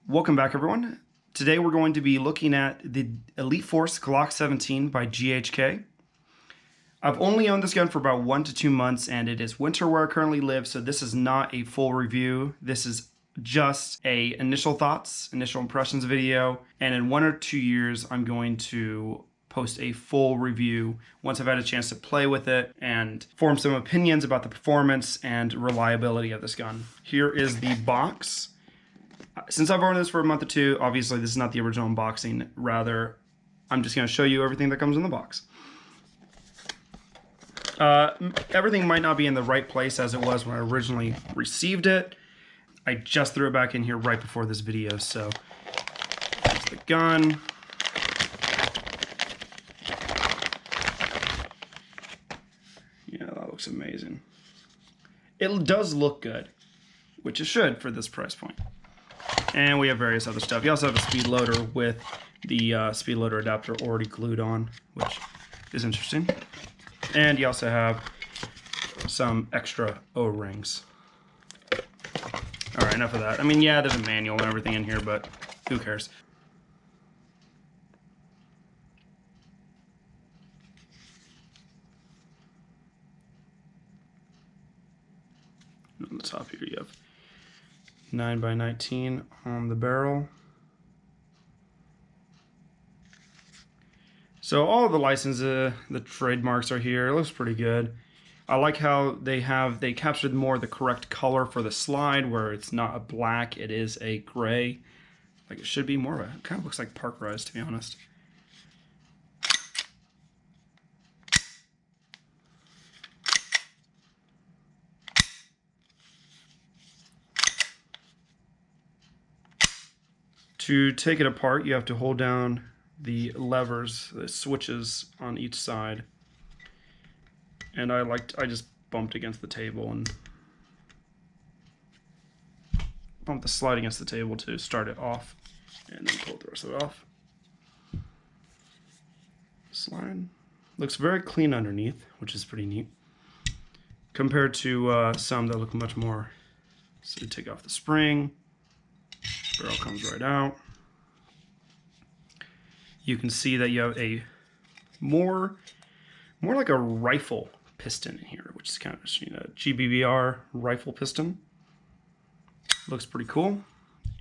Welcome back, everyone. Today we're going to be looking at the Elite Force Glock 17 by GHK. I've only owned this gun for about 1 to 2 months, and it is winter where I currently live, so this is not a full review. This is just a initial thoughts, initial impressions video, and in 1 or 2 years I'm going to post a full review once I've had a chance to play with it and form some opinions about the performance and reliability of this gun. Here is the box. Since I've owned this for a month or two, obviously this is not the original unboxing. Rather, I'm just going to show you everything that comes in the box. Everything might not be in the right place as it was when I originally received it. I just threw it back in here right before this video, so here's the gun. Yeah, that looks amazing. It does look good, which it should for this price point. And we have various other stuff. You also have a speed loader with the speed loader adapter already glued on, which is interesting. And you also have some extra O-rings. All right, enough of that. I mean, yeah, there's a manual and everything in here, but who cares? On the top here, you have 9x19 on the barrel. So all the license, the trademarks are here. It looks pretty good. I like how they captured more the correct color for the slide, where it's not a black, it is a gray. Like it should be more of a, it kind of looks like parkerized, to be honest. To take it apart, you have to hold down the levers, the switches on each side. And I just bumped against the table and bumped the slide against the table to start it off, and then pull the rest of it off. Slide. Looks very clean underneath, which is pretty neat, compared to some that look much more. So you take off the spring. Barrel comes right out. You can see that you have a more like a rifle piston in here, which is kind of interesting. A GBBR rifle piston. Looks pretty cool.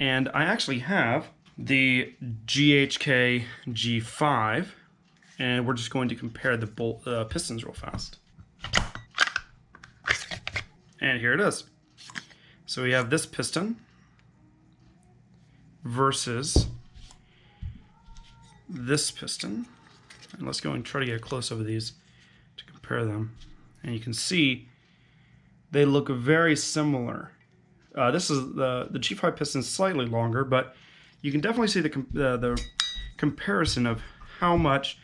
And I actually have the GHK G5, and we're just going to compare the pistons real fast. And here it is. So we have this piston versus this piston, and let's go and try to get a close over these to compare them. And you can see they look very similar. This is the G5 piston is slightly longer, but you can definitely see the comparison of how much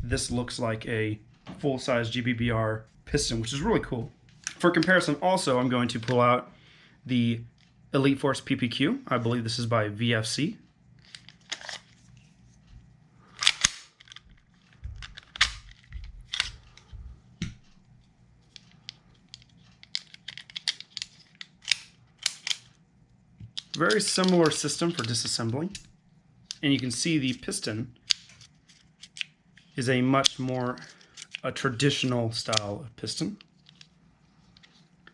this looks like a full-size GBBR piston, which is really cool. For comparison, also, I'm going to pull out the Elite Force PPQ. I believe this is by VFC. Very similar system for disassembling. And you can see the piston is a much more traditional style of piston.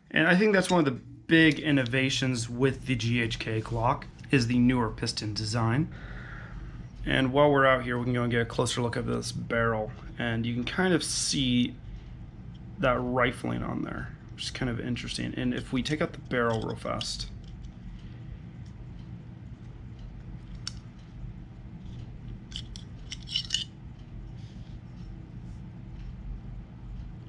And I think that's one of the big innovations with the GHK Glock is the newer piston design. And while we're out here, we can go and get a closer look at this barrel, and you can kind of see that rifling on there, which is kind of interesting. And if we take out the barrel real fast,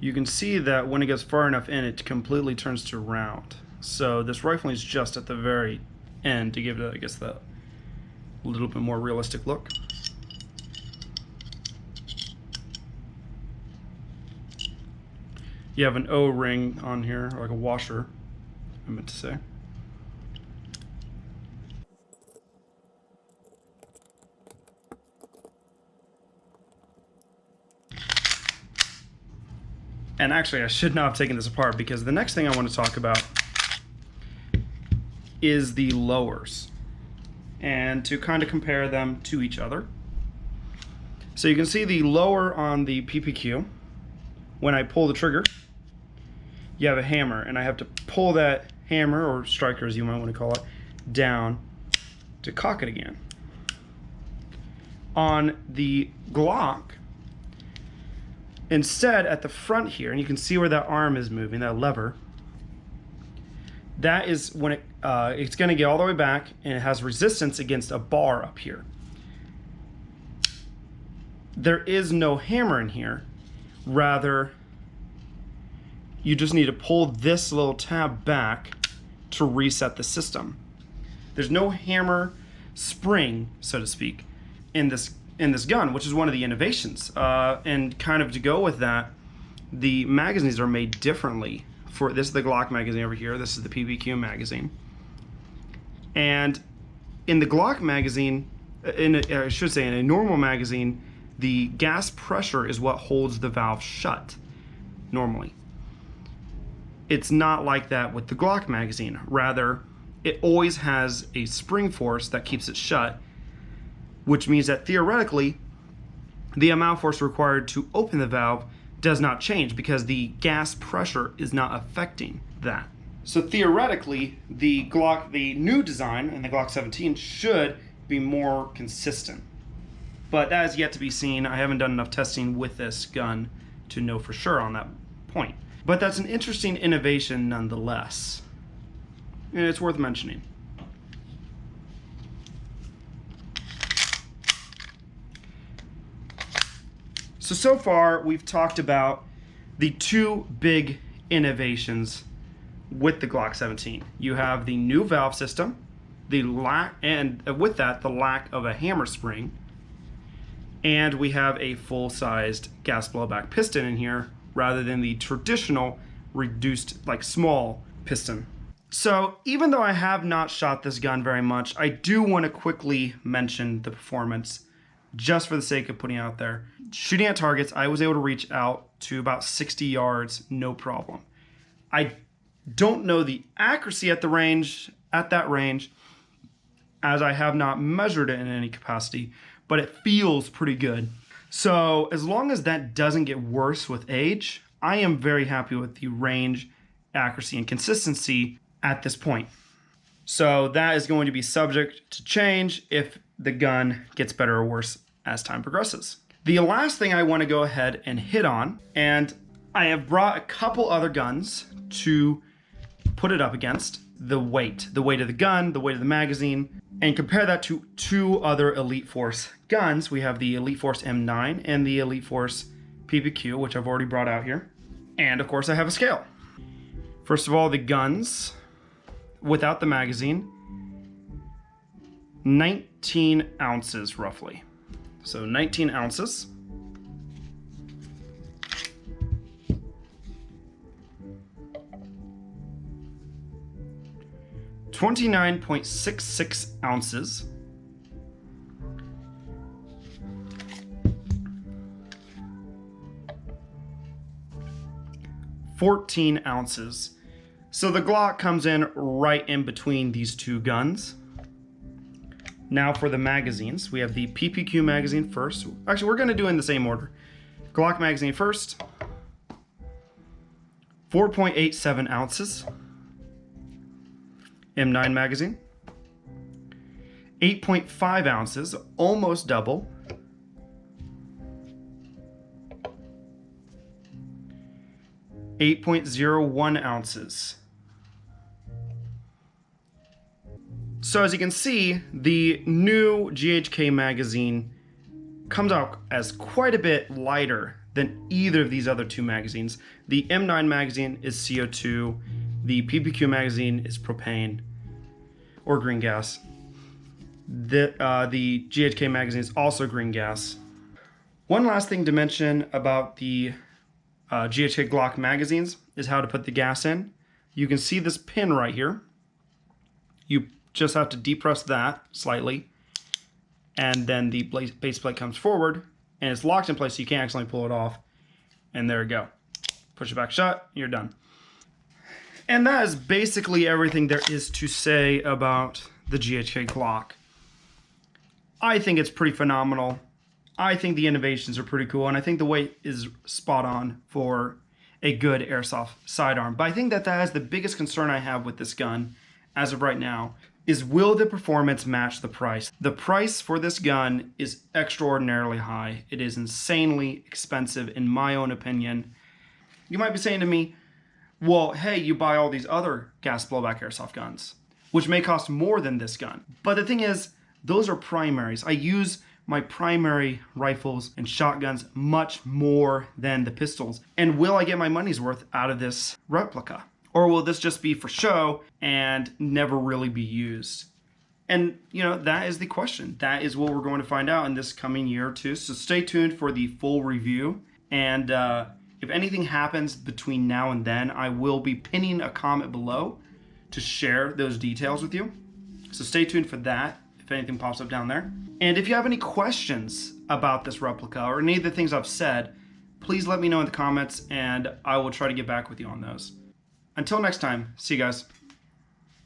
you can see that when it gets far enough in, it completely turns to round. So this rifling is just at the very end to give it, I guess, that little bit more realistic look. You have an O-ring on here, like a washer, I meant to say. And actually, I should not have taken this apart, because the next thing I want to talk about is the lowers. and to kind of compare them to each other. So you can see the lower on the PPQ, when I pull the trigger, you have a hammer, and I have to pull that hammer, or striker as you might want to call it, down to cock it again. On the Glock, instead at the front here, and you can see where that arm is moving, that lever, that is when it's going to get all the way back, and it has resistance against a bar up here. There is no hammer in here. Rather, you just need to pull this little tab back to reset the system. There's no hammer spring, so to speak, in this gun, which is one of the innovations. And kind of to go with that, the magazines are made differently. For this is the Glock magazine over here. This is the PPQ magazine. And in the Glock magazine, I should say in a normal magazine, the gas pressure is what holds the valve shut normally. It's not like that with the Glock magazine. Rather, it always has a spring force that keeps it shut, which means that theoretically, the amount of force required to open the valve does not change because the gas pressure is not affecting that. So theoretically, the new design in the Glock 17 should be more consistent. But that is yet to be seen. I haven't done enough testing with this gun to know for sure on that point. But that's an interesting innovation nonetheless. And it's worth mentioning. So far we've talked about the two big innovations with the Glock 17. You have the new valve system, and with that, the lack of a hammer spring. And we have a full-sized gas blowback piston in here rather than the traditional reduced, like small piston. So even though I have not shot this gun very much, I do want to quickly mention the performance just for the sake of putting it out there. Shooting at targets, I was able to reach out to about 60 yards, no problem. I don't know the accuracy at that range, as I have not measured it in any capacity, but it feels pretty good. So as long as that doesn't get worse with age, I am very happy with the range, accuracy, and consistency at this point. So that is going to be subject to change if the gun gets better or worse as time progresses. The last thing I want to go ahead and hit on, and I have brought a couple other guns to put it up against, the weight of the gun, the weight of the magazine, and compare that to two other Elite Force guns. We have the Elite Force M9 and the Elite Force PPQ, which I've already brought out here. And of course I have a scale. First of all, the guns without the magazine, 19 ounces roughly. So 19 ounces. $29.66 ounces. $14 ounces. So the Glock comes in right in between these two guns. Now for the magazines, we have the PPQ magazine first. Actually, we're going to do it in the same order. Glock magazine first. 4.87 ounces. M9 magazine. 8.5 ounces, almost double. .01 ounces. So as you can see, the new GHK magazine comes out as quite a bit lighter than either of these other two magazines. The M9 magazine is CO2, the PPQ magazine is propane or green gas. The GHK magazine is also green gas. One last thing to mention about the GHK Glock magazines is how to put the gas in. You can see this pin right here. You just have to depress that slightly, and then the base plate comes forward, and it's locked in place so you can't actually pull it off. And there you go. Push it back shut, you're done. And that is basically everything there is to say about the GHK Glock. I think it's pretty phenomenal. I think the innovations are pretty cool, and I think the weight is spot on for a good airsoft sidearm. But I think that is the biggest concern I have with this gun as of right now, is will the performance match the price? The price for this gun is extraordinarily high. It is insanely expensive in my own opinion. You might be saying to me, well, hey, you buy all these other gas blowback airsoft guns, which may cost more than this gun. But the thing is, those are primaries. I use my primary rifles and shotguns much more than the pistols. And will I get my money's worth out of this replica? Or will this just be for show and never really be used? And, you know, that is the question. That is what we're going to find out in this coming year or two. So stay tuned for the full review. And if anything happens between now and then, I will be pinning a comment below to share those details with you. So stay tuned for that, if anything pops up down there. And if you have any questions about this replica or any of the things I've said, please let me know in the comments and I will try to get back with you on those. Until next time, see you guys.